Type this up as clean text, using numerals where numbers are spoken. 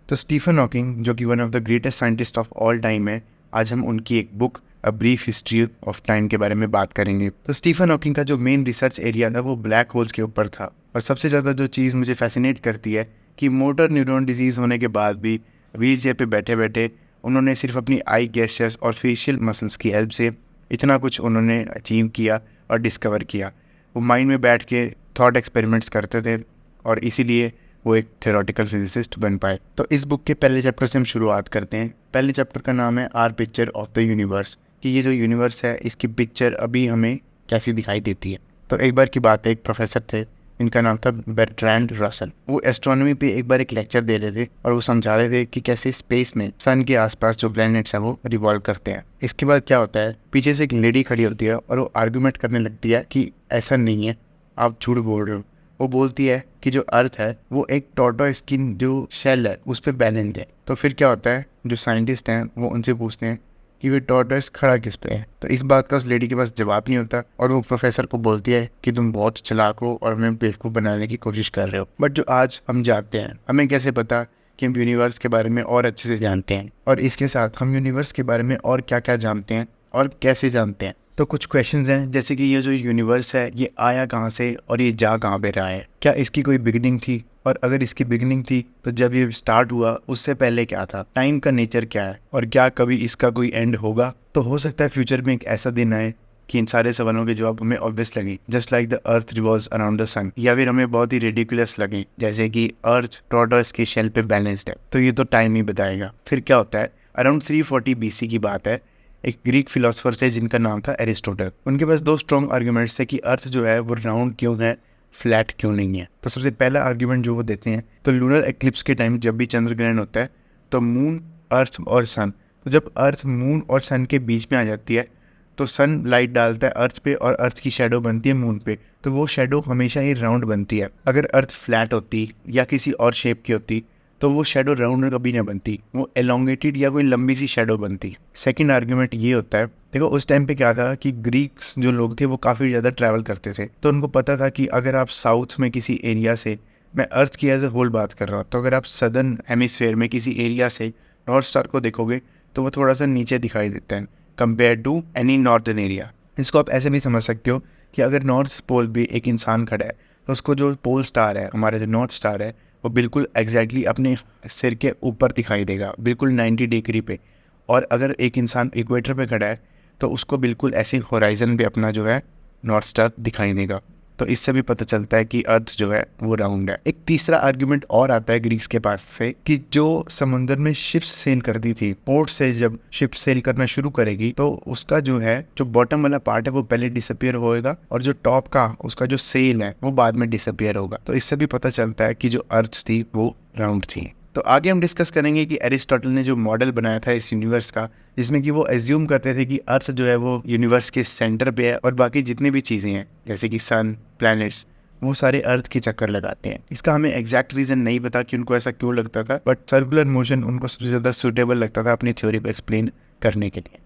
तो Stephen Hawking जो कि one of the greatest scientist of all time है, आज हम उनकी एक book a brief history of time के बारे में बात करेंगे। तो स्टीफन हॉकिंग का जो मेन रिसर्च एरिया था वो ब्लैक होल्स के ऊपर था। और सबसे ज़्यादा जो चीज़ मुझे फैसिनेट करती है कि मोटर न्यूरॉन डिजीज़ होने के बाद भी व्हील चेयर पर बैठे बैठे उन्होंने सिर्फ अपनी आई गेस्चर्स और फेशियल मसल्स की हेल्प से इतना कुछ उन्होंने अचीव किया और डिस्कवर किया। वो माइंड में बैठ के थॉट एक्सपेरिमेंट्स करते थे और इसीलिए वो एक थ्योरेटिकल फिजिसिस्ट बन पाए। तो इस बुक के पहले चैप्टर से हम शुरुआत करते हैं। पहले चैप्टर का नाम है our picture of the universe, कि ये जो यूनिवर्स है इसकी पिक्चर अभी हमें कैसी दिखाई देती है। तो एक बार की बात है, एक प्रोफेसर थे, इनका नाम था बर्ट्रैंड रसल। वो एस्ट्रोनॉमी पे एक बार एक लेक्चर दे रहे थे और वो समझा रहे थे कि कैसे स्पेस में सन के आसपास जो प्लैनेट्स हैं वो रिवॉल्व करते हैं। इसके बाद क्या होता है, पीछे से एक लेडी खड़ी होती है और वो आर्गूमेंट करने लगती है कि ऐसा नहीं है, आप झूठ बोल रहे हो। वो बोलती है कि जो अर्थ है वो एक टॉर्टोइस स्किन जो शेल है उस पर बैलेंस्ड है। तो फिर क्या होता है, जो साइंटिस्ट हैं वो उनसे पूछते हैं कि वे टॉर्टोइस खड़ा किस पे है। तो इस बात का उस लेडी के पास जवाब नहीं होता और वो प्रोफेसर को बोलती है कि तुम बहुत चालाक हो और हमें बेवकूफ़ बनाने की कोशिश कर रहे हो। बट जो आज हम जानते हैं, हमें कैसे पता कि हम यूनिवर्स के बारे में और अच्छे से जानते हैं, और इसके साथ हम यूनिवर्स के बारे में और क्या क्या जानते हैं और कैसे जानते हैं। तो कुछ क्वेश्चंस हैं, जैसे कि ये जो यूनिवर्स है ये आया कहाँ से और ये जा कहाँ पे रहा है। क्या इसकी कोई बिगिनिंग थी, और अगर इसकी बिगिनिंग थी तो जब ये स्टार्ट हुआ उससे पहले क्या था। टाइम का नेचर क्या है, और क्या कभी इसका कोई एंड होगा। तो हो सकता है फ्यूचर में एक ऐसा दिन आए कि इन सारे सवालों के जवाब हमें ऑब्वियस लगे, just like the earth revolves around the sun, या फिर हमें बहुत ही रेडिकुलस लगे जैसे कि अर्थ टॉर्टोइस के शेल पे बैलेंस्ड है। तो ये तो टाइम ही बताएगा। फिर क्या होता है, अराउंड 340 BC की बात है, एक ग्रीक फिलोसफर थे जिनका नाम था एरिस्टोटल। उनके पास दो स्ट्रॉन्ग आर्ग्यूमेंट्स थे कि अर्थ जो है वो राउंड क्यों है, फ्लैट क्यों नहीं है। तो सबसे पहला आर्ग्यूमेंट जो वो देते हैं, तो लूनर एक्लिप्स के टाइम जब भी चंद्र ग्रहण होता है तो मून, अर्थ और सन, तो जब अर्थ मून और सन के बीच में आ जाती है तो सन लाइट डालता है अर्थ पे और अर्थ की शेडो बनती है मून पे, तो वो शेडो हमेशा ही राउंड बनती है। अगर अर्थ फ्लैट होती या किसी और शेप की होती तो वो शेडो राउंड कभी ना बनती, वो एलोंगेटेड या कोई लंबी सी शेडो बनती। सेकंड आर्ग्यूमेंट ये होता है, देखो उस टाइम पे क्या था कि ग्रीक्स जो लोग थे वो काफ़ी ज़्यादा ट्रैवल करते थे, तो उनको पता था कि अगर आप साउथ में किसी एरिया से, मैं अर्थ की एज ए होल बात कर रहा हूँ, तो अगर आप सदर्न हेमिस्फेयर में किसी एरिया से नॉर्थ स्टार को देखोगे तो वो थोड़ा सा नीचे दिखाई देता है compare to any northern area. इसको आप ऐसे भी समझ सकते हो कि अगर नॉर्थ पोल भी एक इंसान खड़ा है तो उसको जो पोल स्टार है, हमारा जो नॉर्थ स्टार है, वो बिल्कुल एग्जैक्टली अपने सिर के ऊपर दिखाई देगा, बिल्कुल 90 डिग्री पे। और अगर एक इंसान इक्वेटर पे खड़ा है तो उसको बिल्कुल ऐसे होराइजन पे अपना जो है नॉर्थ स्टार दिखाई देगा। तो इससे भी पता चलता है कि अर्थ जो है वो राउंड है। एक तीसरा आर्ग्यूमेंट और आता है ग्रीक्स के पास से कि जो समुद्र में शिप्स सेल करती थी, पोर्ट से जब शिप सेल करना शुरू करेगी तो उसका जो है जो बॉटम वाला पार्ट है वो पहले डिसअपियर होएगा और जो टॉप का उसका जो सेल है वो बाद में डिसअपियर होगा। तो इससे भी पता चलता है कि जो अर्थ थी वो राउंड थी। तो आगे हम डिस्कस करेंगे कि एरिस्टोटल ने जो मॉडल बनाया था इस यूनिवर्स का, जिसमें कि वो एज्यूम करते थे कि अर्थ जो है वो यूनिवर्स के सेंटर पे है और बाकी जितनी भी चीज़ें हैं जैसे कि सन, प्लैनेट्स, वो सारे अर्थ की चक्कर लगाते हैं। इसका हमें एग्जैक्ट रीज़न नहीं पता कि उनको ऐसा क्यों लगता था, बट सर्कुलर मोशन उनको सबसे ज़्यादा सूटेबल लगता था अपनी थ्योरी को एक्सप्लेन करने के लिए।